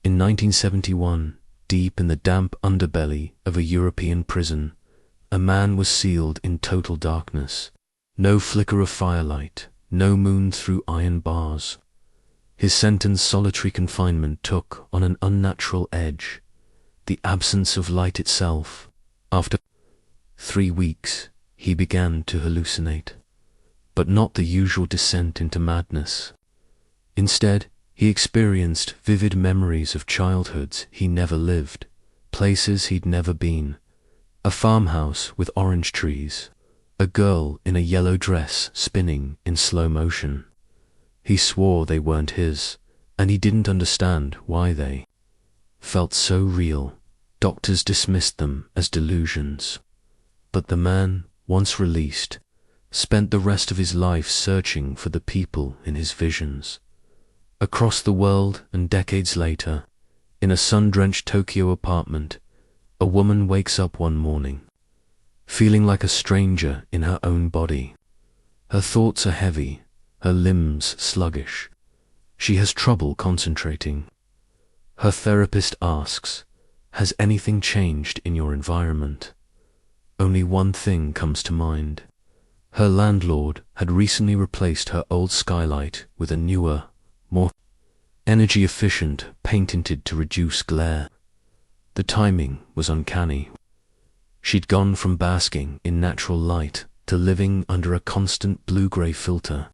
In 1971, deep in the damp underbelly of a European prison, a man was sealed in total darkness. No flicker of firelight, no moon through iron bars. His sentence, solitary confinement, took on an unnatural edge, the absence of light itself. After 3 weeks, he began to hallucinate, but not the usual descent into madness. Instead, he experienced vivid memories of childhoods he never lived, places he'd never been, a farmhouse with orange trees, a girl in a yellow dress spinning in slow motion. He swore they weren't his, and he didn't understand why they felt so real. Doctors dismissed them as delusions. But the man, once released, spent the rest of his life searching for the people in his visions. Across the world and decades later, in a sun-drenched Tokyo apartment, a woman wakes up one morning, feeling like a stranger in her own body. Her thoughts are heavy, her limbs sluggish. She has trouble concentrating. Her therapist asks, "Has anything changed in your environment?" Only one thing comes to mind. Her landlord had recently replaced her old skylight with a newer, more energy-efficient pane tinted to reduce glare. The timing was uncanny. She'd gone from basking in natural light to living under a constant blue-grey filter.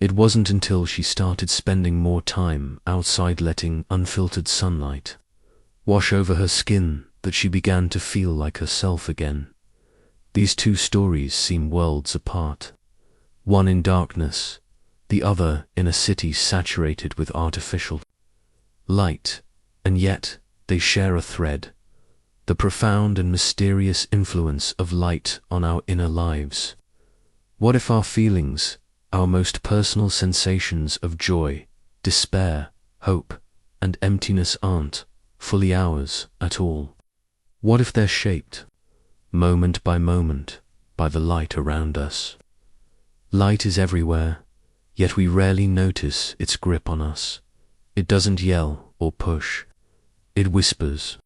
It wasn't until she started spending more time outside letting unfiltered sunlight wash over her skin that she began to feel like herself again. These two stories seem worlds apart, one in darkness, the other in a city saturated with artificial light, and yet they share a thread: the profound and mysterious influence of light on our inner lives. What if our feelings, our most personal sensations of joy, despair, hope, and emptiness aren't fully ours at all? What if they're shaped, moment by moment, by the light around us? Light is everywhere, yet we rarely notice its grip on us. It doesn't yell or push. It whispers.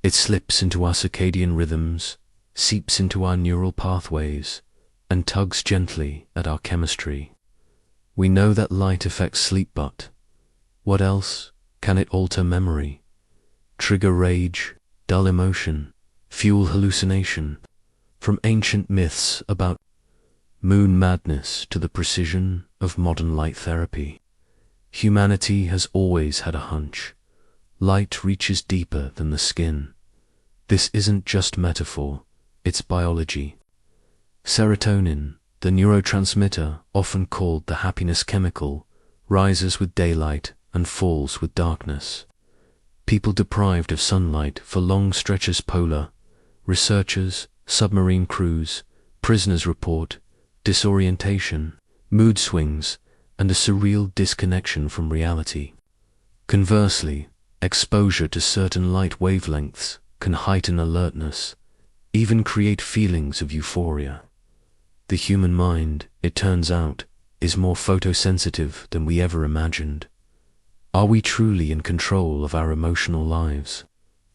It slips into our circadian rhythms, seeps into our neural pathways, and tugs gently at our chemistry. We know that light affects sleep, but what else? Can it alter memory, trigger rage, dull emotion, fuel hallucination? From ancient myths about moon madness to the precision of modern light therapy, humanity has always had a hunch. Light reaches deeper than the skin. This isn't just metaphor, it's biology. Serotonin, the neurotransmitter often called the happiness chemical, rises with daylight and falls with darkness. People deprived of sunlight for long stretches, polar researchers, submarine crews, prisoners report disorientation, mood swings, and a surreal disconnection from reality. Conversely, exposure to certain light wavelengths can heighten alertness, even create feelings of euphoria. The human mind, it turns out, is more photosensitive than we ever imagined. Are we truly in control of our emotional lives?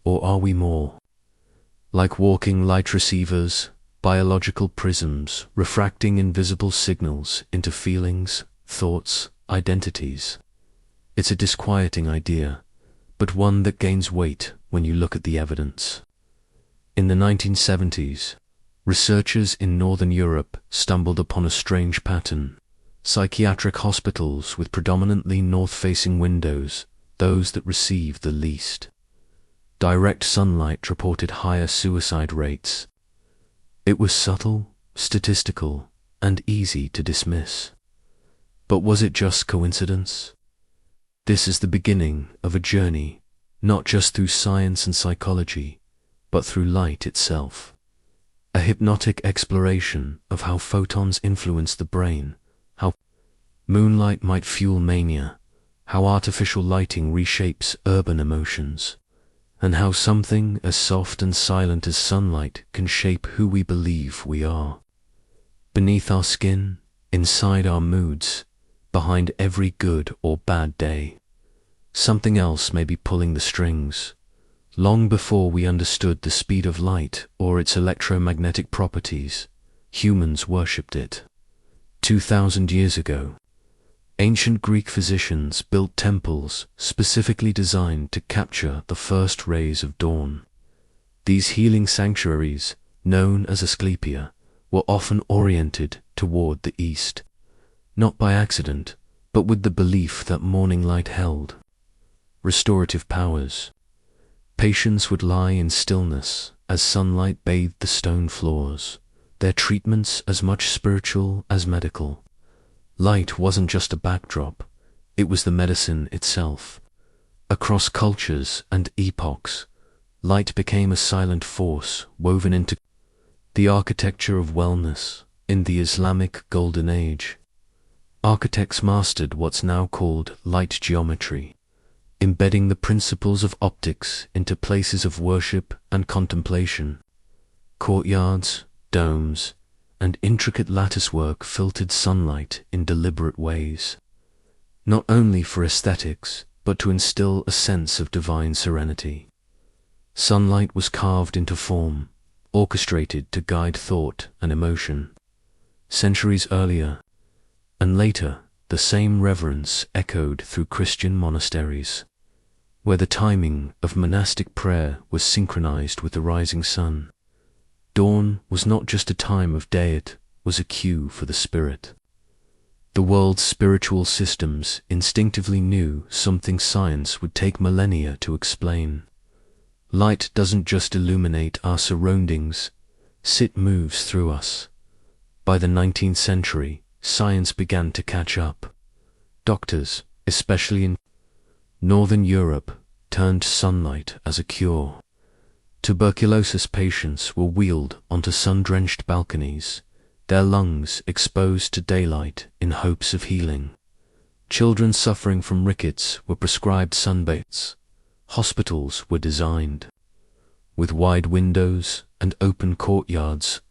Or are we more like walking light receivers, biological prisms refracting invisible signals into feelings, thoughts, identities? It's a disquieting idea, but one that gains weight when you look at the evidence. In the 1970s, researchers in Northern Europe stumbled upon a strange pattern. Psychiatric hospitals with predominantly north-facing windows, those that received the least direct sunlight, reported higher suicide rates. It was subtle, statistical, and easy to dismiss. But was it just coincidence? This is the beginning of a journey, not just through science and psychology, but through light itself. A hypnotic exploration of how photons influence the brain, how moonlight might fuel mania, how artificial lighting reshapes urban emotions, and how something as soft and silent as sunlight can shape who we believe we are. Beneath our skin, inside our moods, behind every good or bad day. something else may be pulling the strings. Long before we understood the speed of light or its electromagnetic properties, humans worshipped it. 2,000 years ago, ancient Greek physicians built temples specifically designed to capture the first rays of dawn. These healing sanctuaries, known as Asclepia, were often oriented toward the east, not by accident, but with the belief that morning light held restorative powers. Patients would lie in stillness as sunlight bathed the stone floors, their treatments as much spiritual as medical. Light wasn't just a backdrop, it was the medicine itself. Across cultures and epochs, light became a silent force woven into the architecture of wellness. In the Islamic Golden Age, architects mastered what's now called light geometry, embedding the principles of optics into places of worship and contemplation. Courtyards, domes, and intricate latticework filtered sunlight in deliberate ways, not only for aesthetics, but to instill a sense of divine serenity. Sunlight was carved into form, orchestrated to guide thought and emotion. Centuries earlier, and later, the same reverence echoed through Christian monasteries, where the timing of monastic prayer was synchronized with the rising sun. Dawn was not just a time of day, it was a cue for the spirit. The world's spiritual systems instinctively knew something science would take millennia to explain. Light doesn't just illuminate our surroundings, it moves through us. By the 19th century, science began to catch up. Doctors, especially in Northern Europe, turned to sunlight as a cure. Tuberculosis patients were wheeled onto sun-drenched balconies, their lungs exposed to daylight in hopes of healing. Children suffering from rickets were prescribed sunbaths. Hospitals were designed with wide windows and open courtyards,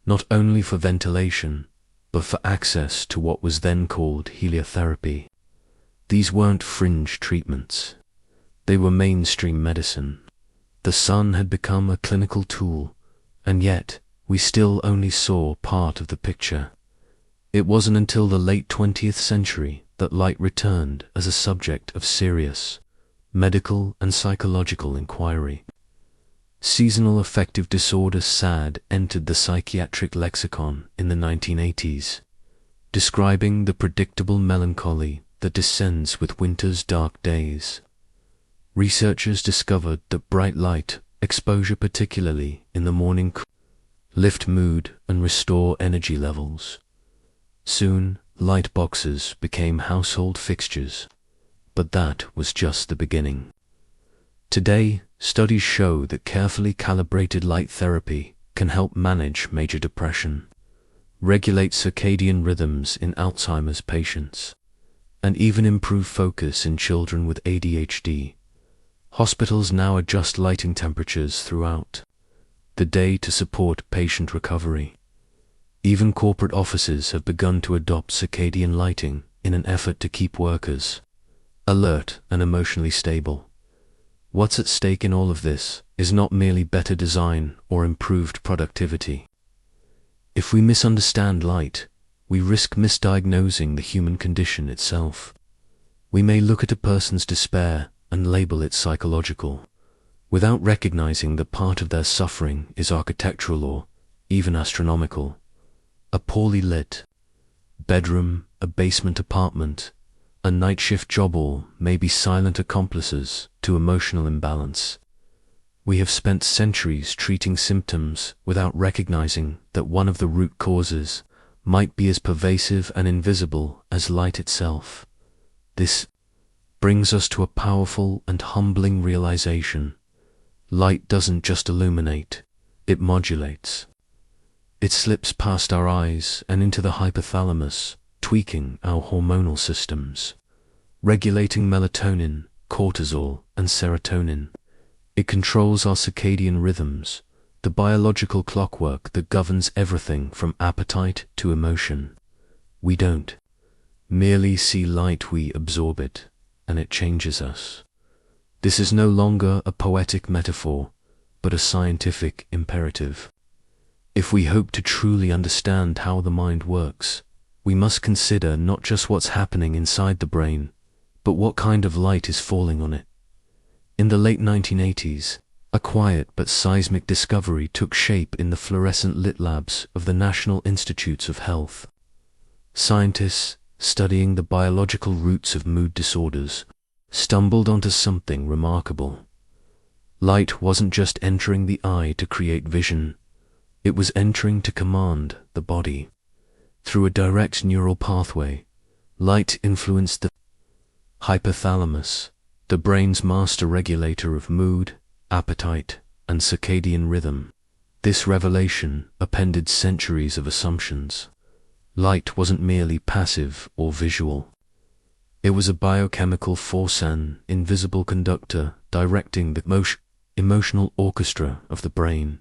not only for ventilation, but for access to what was then called heliotherapy. These weren't fringe treatments. They were mainstream medicine. The sun had become a clinical tool, and yet we still only saw part of the picture. It wasn't until the late 20th century that light returned as a subject of serious medical and psychological inquiry. Seasonal affective disorder SAD entered the psychiatric lexicon in the 1980s, describing the predictable melancholy that descends with winter's dark days. Researchers discovered that bright light exposure, particularly in the morning, could lift mood and restore energy levels. Soon, light boxes became household fixtures, but that was just the beginning. Today, studies show that carefully calibrated light therapy can help manage major depression, regulate circadian rhythms in Alzheimer's patients, and even improve focus in children with ADHD. Hospitals now adjust lighting temperatures throughout the day to support patient recovery. Even corporate offices have begun to adopt circadian lighting in an effort to keep workers alert and emotionally stable. What's at stake in all of this is not merely better design or improved productivity. If we misunderstand light, we risk misdiagnosing the human condition itself. We may look at a person's despair and label it psychological, without recognizing that part of their suffering is architectural or even astronomical. A poorly lit bedroom, a basement apartment, a night shift job all may be silent accomplices to emotional imbalance. We have spent centuries treating symptoms without recognizing that one of the root causes might be as pervasive and invisible as light itself. This brings us to a powerful and humbling realization. Light doesn't just illuminate, it modulates. It slips past our eyes and into the hypothalamus, tweaking our hormonal systems, regulating melatonin, cortisol, and serotonin. It controls our circadian rhythms, the biological clockwork that governs everything from appetite to emotion. We don't merely see light, we absorb it. and it changes us. This is no longer a poetic metaphor, but a scientific imperative. If we hope to truly understand how the mind works, we must consider not just what's happening inside the brain, but what kind of light is falling on it. In the late 1980s, a quiet but seismic discovery took shape in the fluorescent lit labs of the National Institutes of Health. Scientists, studying the biological roots of mood disorders, stumbled onto something remarkable. Light wasn't just entering the eye to create vision, it was entering to command the body. Through a direct neural pathway, light influenced the hypothalamus, the brain's master regulator of mood, appetite, and circadian rhythm. This revelation appended centuries of assumptions. Light wasn't merely passive or visual. It was a biochemical force, an invisible conductor directing the emotional orchestra of the brain.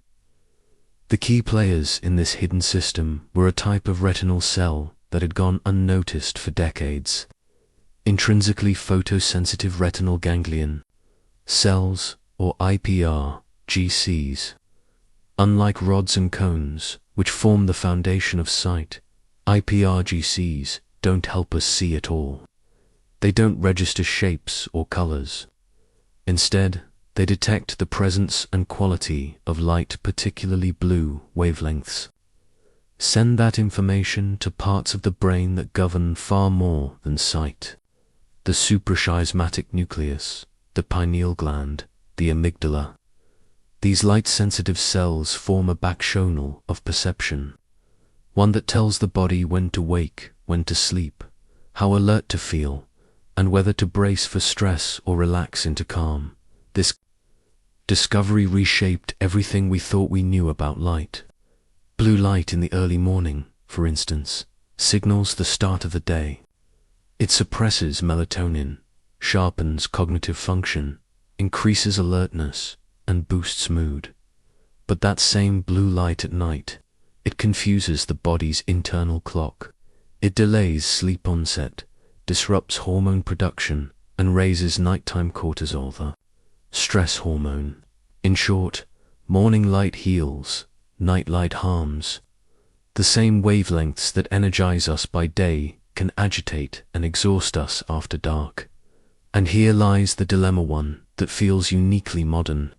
The key players in this hidden system were a type of retinal cell that had gone unnoticed for decades. Intrinsically photosensitive retinal ganglion cells, or IPR-GCs. Unlike rods and cones, which form the foundation of sight, IPR-GCs don't help us see at all. They don't register shapes or colors. Instead, they detect the presence and quality of light, particularly blue wavelengths. Send that information to parts of the brain that govern far more than sight. The suprachiasmatic nucleus, the pineal gland, the amygdala. These light-sensitive cells form a backchannel of perception, one that tells the body when to wake, when to sleep, how alert to feel, and whether to brace for stress or relax into calm. This discovery reshaped everything we thought we knew about light. Blue light in the early morning, for instance, signals the start of the day. It suppresses melatonin, sharpens cognitive function, increases alertness, and boosts mood. But that same blue light at night, it confuses the body's internal clock. It delays sleep onset, disrupts hormone production, and raises nighttime cortisol, the stress hormone. In short, morning light heals, night light harms. The same wavelengths that energize us by day can agitate and exhaust us after dark. And here lies the dilemma, one that feels uniquely modern.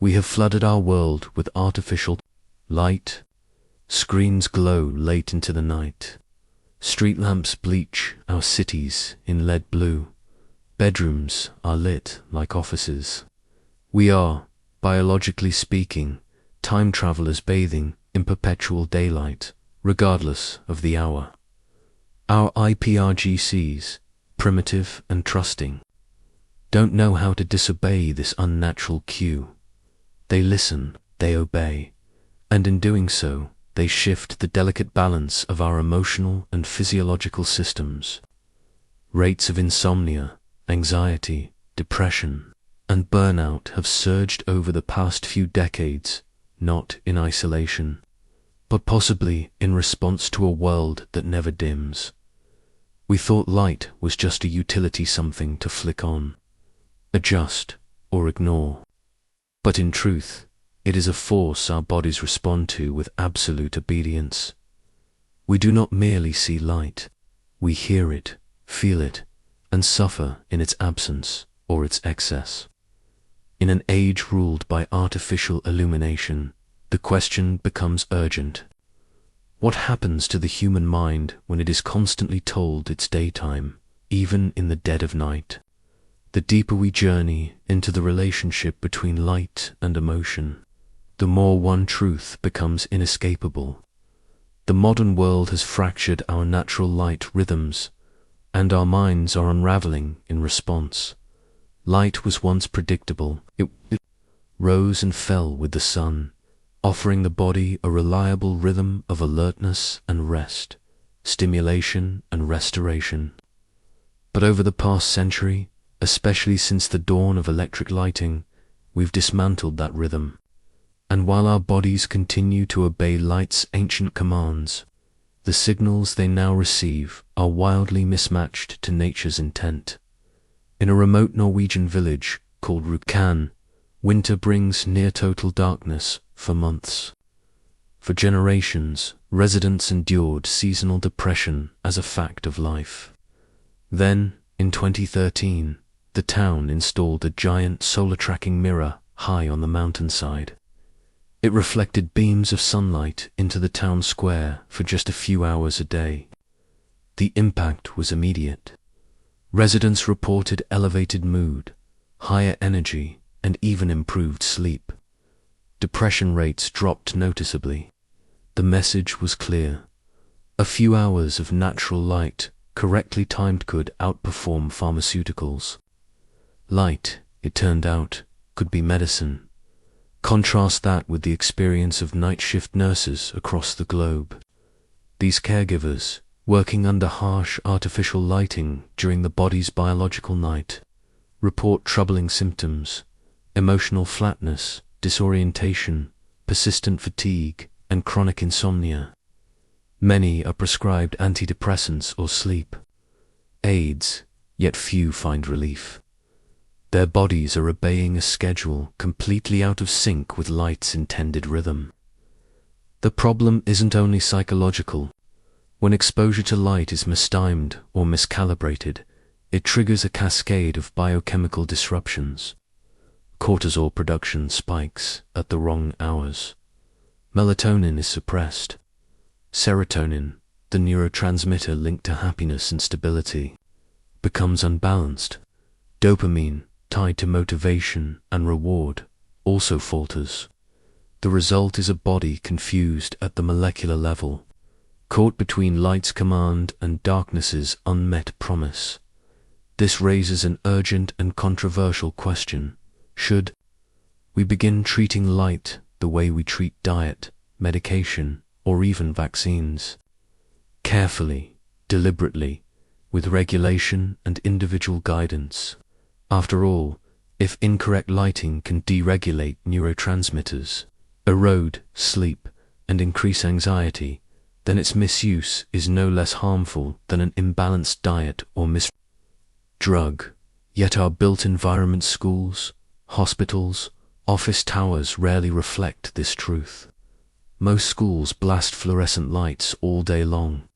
We have flooded our world with artificial light. Screens glow late into the night. Street lamps bleach our cities in lead blue. Bedrooms are lit like offices. We are, biologically speaking, time travelers bathing in perpetual daylight, regardless of the hour. Our IPRGCs, primitive and trusting, don't know how to disobey this unnatural cue. They listen, they obey, and in doing so, they shift the delicate balance of our emotional and physiological systems. Rates of insomnia, anxiety, depression, and burnout have surged over the past few decades, not in isolation, but possibly in response to a world that never dims. We thought light was just a utility, something to flick on, adjust, or ignore. But in truth, it is a force our bodies respond to with absolute obedience. We do not merely see light, we hear it, feel it, and suffer in its absence or its excess. In an age ruled by artificial illumination, the question becomes urgent. What happens to the human mind when it is constantly told it's daytime, even in the dead of night? The deeper we journey into the relationship between light and emotion, the more one truth becomes inescapable. The modern world has fractured our natural light rhythms, and our minds are unraveling in response. Light was once predictable. It rose and fell with the sun, offering the body a reliable rhythm of alertness and rest, stimulation and restoration. But over the past century, especially since the dawn of electric lighting, we've dismantled that rhythm. And while our bodies continue to obey light's ancient commands, the signals they now receive are wildly mismatched to nature's intent. In a remote Norwegian village called Rjukan, winter brings near total darkness for months. For generations, residents endured seasonal depression as a fact of life. Then, in 2013, the town installed a giant solar-tracking mirror high on the mountainside. It reflected beams of sunlight into the town square for just a few hours a day. The impact was immediate. Residents reported elevated mood, higher energy, and even improved sleep. Depression rates dropped noticeably. The message was clear. A few hours of natural light, correctly timed, could outperform pharmaceuticals. Light, it turned out, could be medicine. Contrast that with the experience of night shift nurses across the globe. These caregivers, working under harsh artificial lighting during the body's biological night, report troubling symptoms: emotional flatness, disorientation, persistent fatigue, and chronic insomnia. Many are prescribed antidepressants or sleep aids, yet few find relief. Their bodies are obeying a schedule completely out of sync with light's intended rhythm. The problem isn't only psychological. When exposure to light is mistimed or miscalibrated, it triggers a cascade of biochemical disruptions. Cortisol production spikes at the wrong hours. Melatonin is suppressed. Serotonin, the neurotransmitter linked to happiness and stability, becomes unbalanced. Dopamine, tied to motivation and reward, also falters. The result is a body confused at the molecular level, caught between light's command and darkness's unmet promise. This raises an urgent and controversial question. Should we begin treating light the way we treat diet, medication, or even vaccines? Carefully, deliberately, with regulation and individual guidance. After all, if incorrect lighting can deregulate neurotransmitters, erode sleep, and increase anxiety, then its misuse is no less harmful than an imbalanced diet or drug. Yet our built environment, schools, hospitals, office towers rarely reflect this truth. Most schools blast fluorescent lights all day long.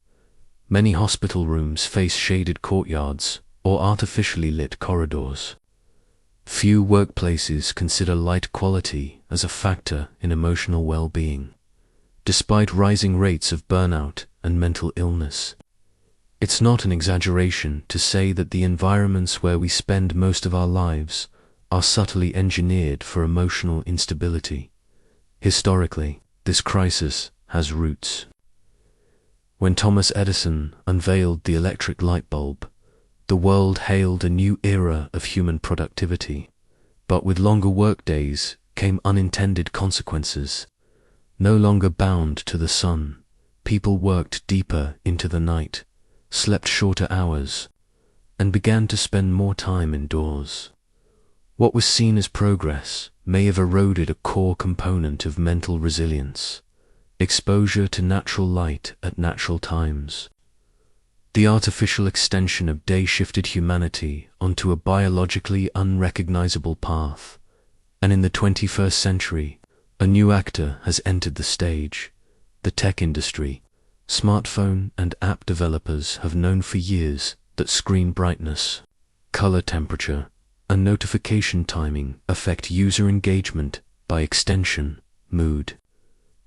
Many hospital rooms face shaded courtyards or artificially lit corridors. Few workplaces consider light quality as a factor in emotional well-being, despite rising rates of burnout and mental illness. It's not an exaggeration to say that the environments where we spend most of our lives are subtly engineered for emotional instability. Historically, this crisis has roots. When Thomas Edison unveiled the electric light bulb, the world hailed a new era of human productivity. But with longer workdays came unintended consequences. No longer bound to the sun, people worked deeper into the night, slept shorter hours, and began to spend more time indoors. What was seen as progress may have eroded a core component of mental resilience: exposure to natural light at natural times. The artificial extension of day shifted humanity onto a biologically unrecognizable path, and in the 21st century, a new actor has entered the stage: the tech industry. Smartphone and app developers have known for years that screen brightness, color temperature, and notification timing affect user engagement, by extension, mood.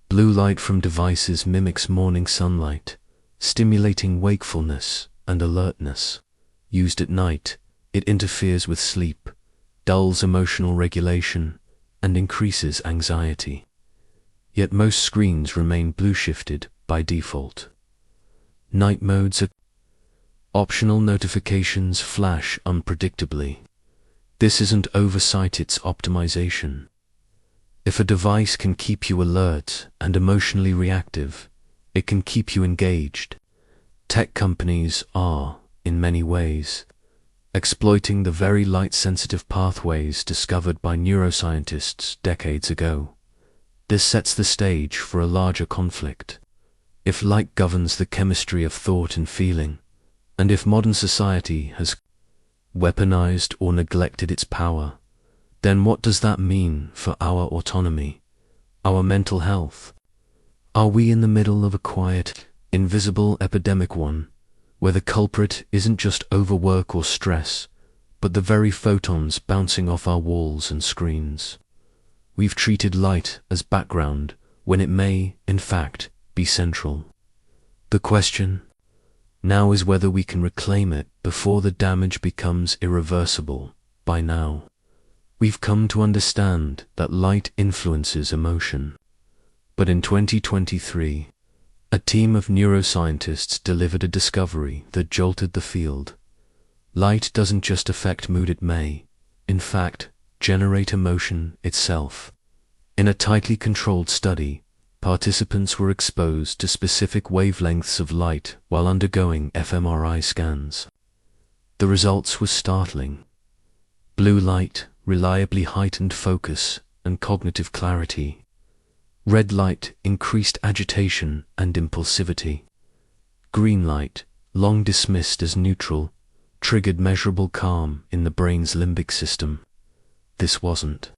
Blue light from devices mimics morning sunlight, stimulating wakefulness and alertness. Used at night, it interferes with sleep, dulls emotional regulation, and increases anxiety. Yet most screens remain blue-shifted by default. Night modes are optional. Notifications flash unpredictably. This isn't oversight, it's optimization. If a device can keep you alert and emotionally reactive, it can keep you engaged. Tech companies are, in many ways, exploiting the very light-sensitive pathways discovered by neuroscientists decades ago. This sets the stage for a larger conflict. If light governs the chemistry of thought and feeling, and if modern society has weaponized or neglected its power, then what does that mean for our autonomy, our mental health? Are we in the middle of a quiet, invisible epidemic one, where the culprit isn't just overwork or stress, but the very photons bouncing off our walls and screens? We've treated light as background when it may, in fact, be central. The question now is whether we can reclaim it before the damage becomes irreversible. By now, we've come to understand that light influences emotion. But in 2023, a team of neuroscientists delivered a discovery that jolted the field. Light doesn't just affect mood, it may, in fact, generate emotion itself. In a tightly controlled study, participants were exposed to specific wavelengths of light while undergoing fMRI scans. The results were startling. Blue light reliably heightened focus and cognitive clarity. Red light increased agitation and impulsivity. Green light, long dismissed as neutral, triggered measurable calm in the brain's limbic system. This wasn't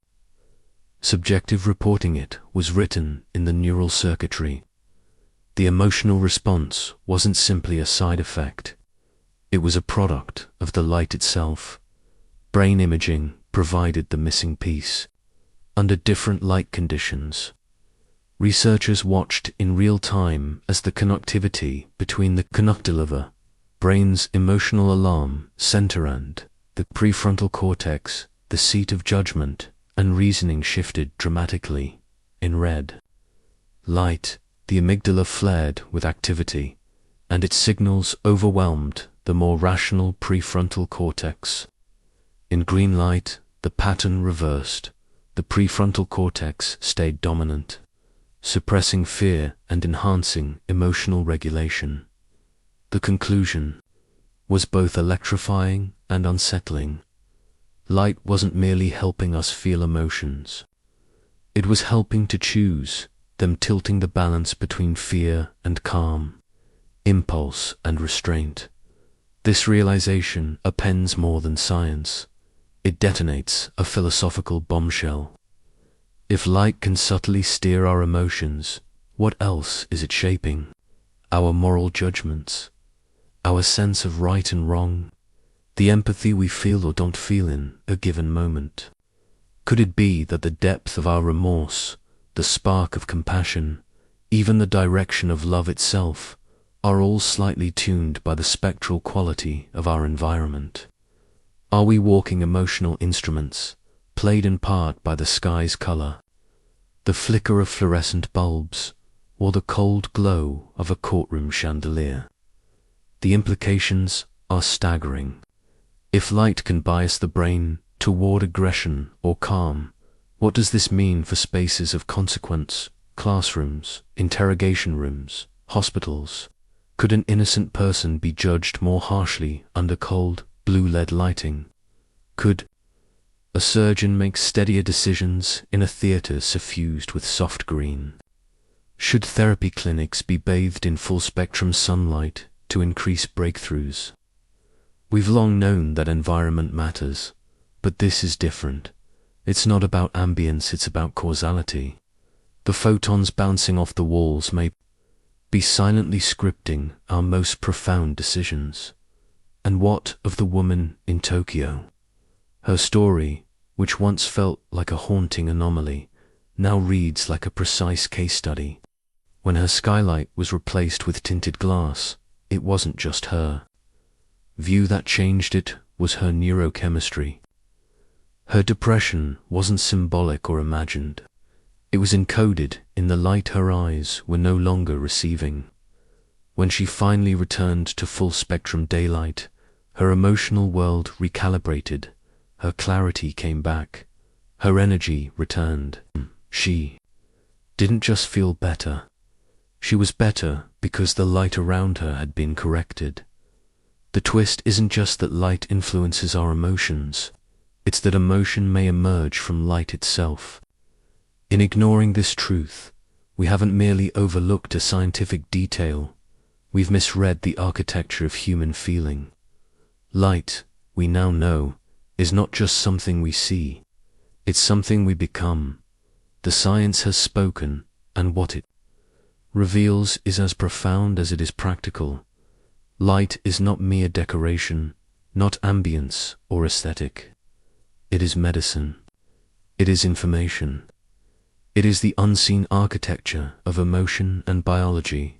subjective reporting, it was written in the neural circuitry. The emotional response wasn't simply a side effect. It was a product of the light itself. Brain imaging provided the missing piece. Under different light conditions, researchers watched in real time as the connectivity between the conjunctiva, brain's emotional alarm center, and the prefrontal cortex, the seat of judgment and reasoning, shifted dramatically. In red light, the amygdala flared with activity, and its signals overwhelmed the more rational prefrontal cortex. In green light, the pattern reversed. The prefrontal cortex stayed dominant, suppressing fear and enhancing emotional regulation. The conclusion was both electrifying and unsettling. Light wasn't merely helping us feel emotions. It was helping to choose them, tilting the balance between fear and calm, impulse and restraint. This realization appends more than science. It detonates a philosophical bombshell. If light can subtly steer our emotions, what else is it shaping? Our moral judgments, our sense of right and wrong, the empathy we feel or don't feel in a given moment. Could it be that the depth of our remorse, the spark of compassion, even the direction of love itself, are all slightly tuned by the spectral quality of our environment? Are we walking emotional instruments, played in part by the sky's color, the flicker of fluorescent bulbs, or the cold glow of a courtroom chandelier? The implications are staggering. If light can bias the brain toward aggression or calm, what does this mean for spaces of consequence, classrooms, interrogation rooms, hospitals? Could an innocent person be judged more harshly under cold, blue LED lighting? Could a surgeon make steadier decisions in a theater suffused with soft green? Should therapy clinics be bathed in full-spectrum sunlight to increase breakthroughs? We've long known that environment matters, but this is different. It's not about ambience, it's about causality. The photons bouncing off the walls may be silently scripting our most profound decisions. And what of the woman in Tokyo? Her story, which once felt like a haunting anomaly, now reads like a precise case study. When her skylight was replaced with tinted glass, it wasn't just her view that changed, it was her neurochemistry. Her depression wasn't symbolic or imagined. It was encoded in the light her eyes were no longer receiving. When she finally returned to full-spectrum daylight, her emotional world recalibrated, her clarity came back, her energy returned. She didn't just feel better. She was better because the light around her had been corrected. The twist isn't just that light influences our emotions, it's that emotion may emerge from light itself. In ignoring this truth, we haven't merely overlooked a scientific detail, we've misread the architecture of human feeling. Light, we now know, is not just something we see, it's something we become. The science has spoken, and what it reveals is as profound as it is practical. Light is not mere decoration, not ambience or aesthetic. It is medicine. It is information. It is the unseen architecture of emotion and biology.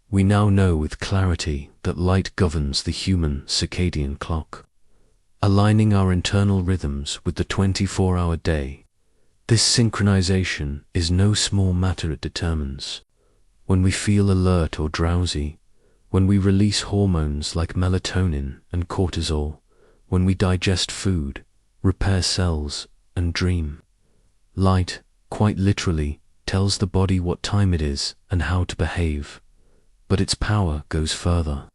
We now know with clarity that light governs the human circadian clock, aligning our internal rhythms with the 24-hour day. This synchronization is no small matter. It determines when we feel alert or drowsy, when we release hormones like melatonin and cortisol, when we digest food, repair cells, and dream. Light, quite literally, tells the body what time it is and how to behave. But its power goes further.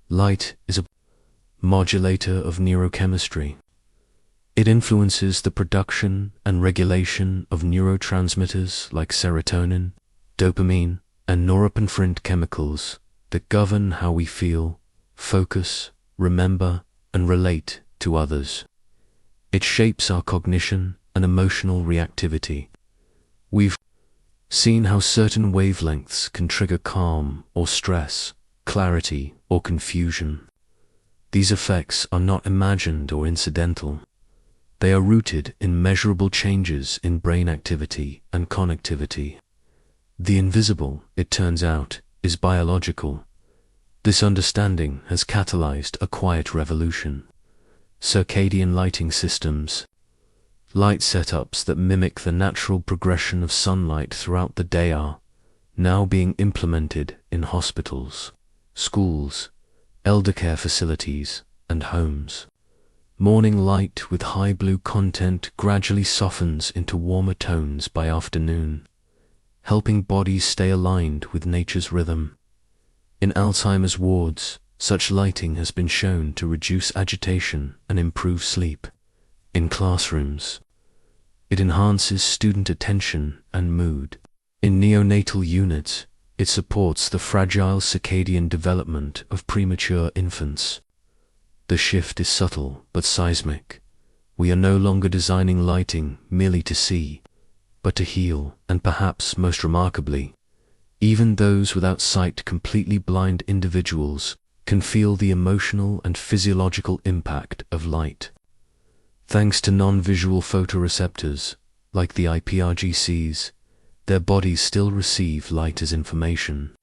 Light is a modulator of neurochemistry. It influences the production and regulation of neurotransmitters like serotonin, dopamine, and norepinephrine chemicals that govern how we feel, focus, remember, and relate to others. It shapes our cognition and emotional reactivity. We've seen how certain wavelengths can trigger calm or stress, clarity or confusion. These effects are not imagined or incidental. They are rooted in measurable changes in brain activity and connectivity. The invisible, it turns out, is biological. This understanding has catalyzed a quiet revolution. Circadian lighting systems, light setups that mimic the natural progression of sunlight throughout the day, are now being implemented in hospitals, schools, elder care facilities, and homes. Morning light with high blue content gradually softens into warmer tones by afternoon, helping bodies stay aligned with nature's rhythm. In Alzheimer's wards, such lighting has been shown to reduce agitation and improve sleep. In classrooms, it enhances student attention and mood. In neonatal units, it supports the fragile circadian development of premature infants. The shift is subtle but seismic. We are no longer designing lighting merely to see, but to heal, and perhaps most remarkably, even those without sight, completely blind individuals, can feel the emotional and physiological impact of light. Thanks to non-visual photoreceptors, like the iPRGCs, their bodies still receive light as information.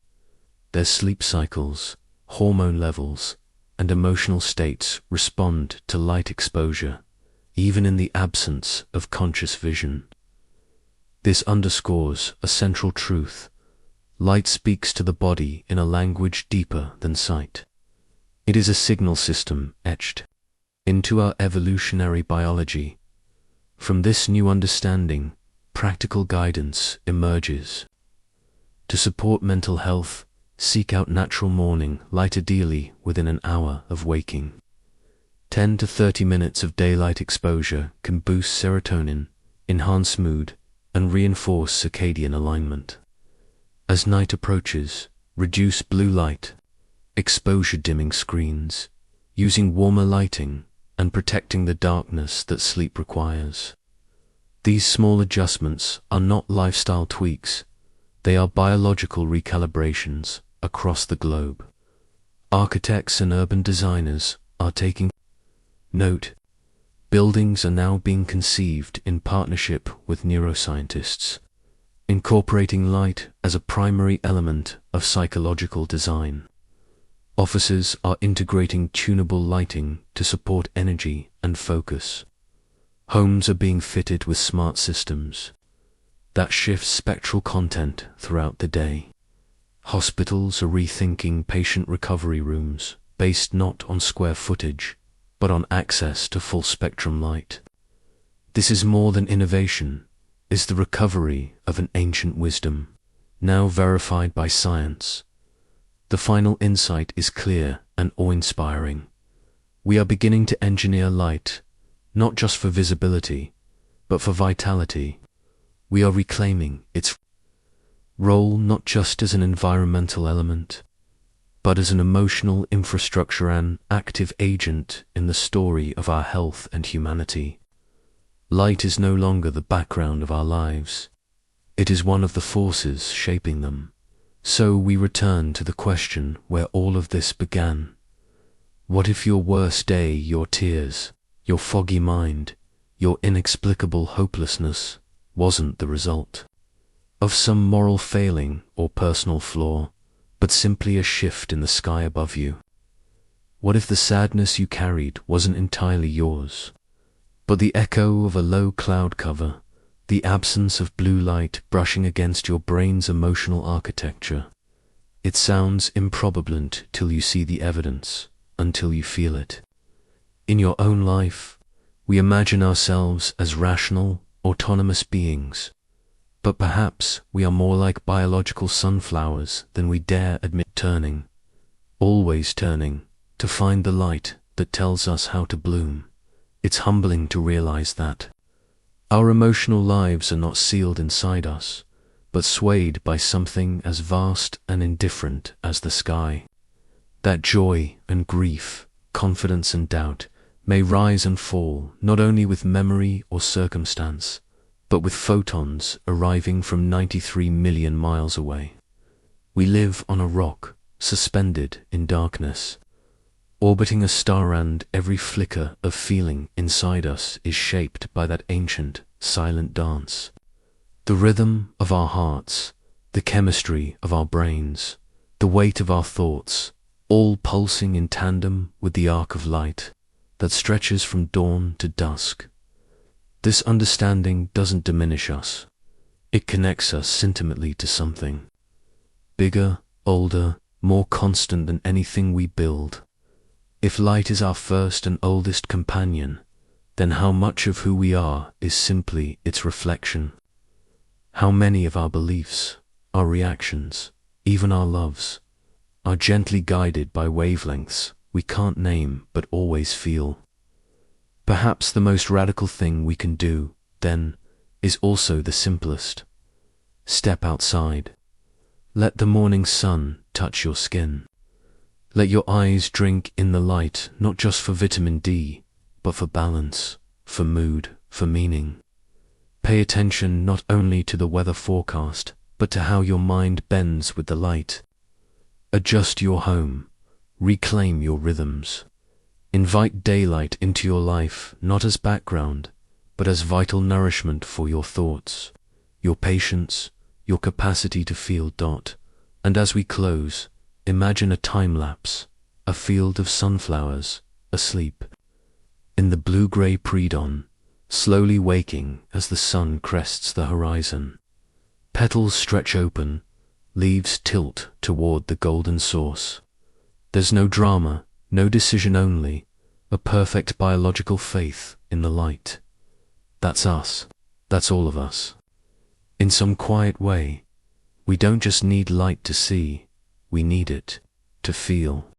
Their sleep cycles, hormone levels, and emotional states respond to light exposure, even in the absence of conscious vision. This underscores a central truth. Light speaks to the body in a language deeper than sight. It is a signal system etched into our evolutionary biology. From this new understanding, practical guidance emerges. To support mental health, seek out natural morning light, ideally within an hour of waking. 10 to 30 minutes of daylight exposure can boost serotonin, enhance mood, and reinforce circadian alignment. As night approaches, reduce blue light, exposure dimming screens, using warmer lighting, and protecting the darkness that sleep requires. These small adjustments are not lifestyle tweaks, they are biological recalibrations across the globe. Architects and urban designers are taking note. Buildings are now being conceived in partnership with neuroscientists, incorporating light as a primary element of psychological design. Offices are integrating tunable lighting to support energy and focus. Homes are being fitted with smart systems that shift spectral content throughout the day. Hospitals are rethinking patient recovery rooms based not on square footage, but on access to full-spectrum light. This is more than innovation, it's the recovery of an ancient wisdom, now verified by science. The final insight is clear and awe-inspiring. We are beginning to engineer light, not just for visibility, but for vitality. We are reclaiming its role not just as an environmental element, but as an emotional infrastructure, an active agent in the story of our health and humanity. Light is no longer the background of our lives. It is one of the forces shaping them. So we return to the question where all of this began. What if your worst day, your tears, your foggy mind, your inexplicable hopelessness wasn't the result of some moral failing or personal flaw, but simply a shift in the sky above you? What if the sadness you carried wasn't entirely yours, but the echo of a low cloud cover, the absence of blue light brushing against your brain's emotional architecture? It sounds improbable till you see the evidence, until you feel it. In your own life, we imagine ourselves as rational, autonomous beings, but perhaps we are more like biological sunflowers than we dare admit, turning, always turning, to find the light that tells us how to bloom. It's humbling to realize that our emotional lives are not sealed inside us, but swayed by something as vast and indifferent as the sky. That joy and grief, confidence and doubt may rise and fall not only with memory or circumstance, but with photons arriving from 93 million miles away. We live on a rock, suspended in darkness, orbiting a star, and every flicker of feeling inside us is shaped by that ancient, silent dance. The rhythm of our hearts, the chemistry of our brains, the weight of our thoughts, all pulsing in tandem with the arc of light that stretches from dawn to dusk. This understanding doesn't diminish us. It connects us intimately to something bigger, older, more constant than anything we build. If light is our first and oldest companion, then how much of who we are is simply its reflection? How many of our beliefs, our reactions, even our loves, are gently guided by wavelengths we can't name but always feel? Perhaps the most radical thing we can do, then, is also the simplest. Step outside. Let the morning sun touch your skin. Let your eyes drink in the light, not just for vitamin D, but for balance, for mood, for meaning. Pay attention not only to the weather forecast, but to how your mind bends with the light. Adjust your home. Reclaim your rhythms. Invite daylight into your life, not as background, but as vital nourishment for your thoughts, your patience, your capacity to feel. And as we close, imagine a time lapse, a field of sunflowers, asleep, in the blue-gray pre-dawn, slowly waking as the sun crests the horizon. Petals stretch open, leaves tilt toward the golden source. There's no drama, no decision, only a perfect biological faith in the light. That's us. That's all of us. In some quiet way, we don't just need light to see, we need it to feel.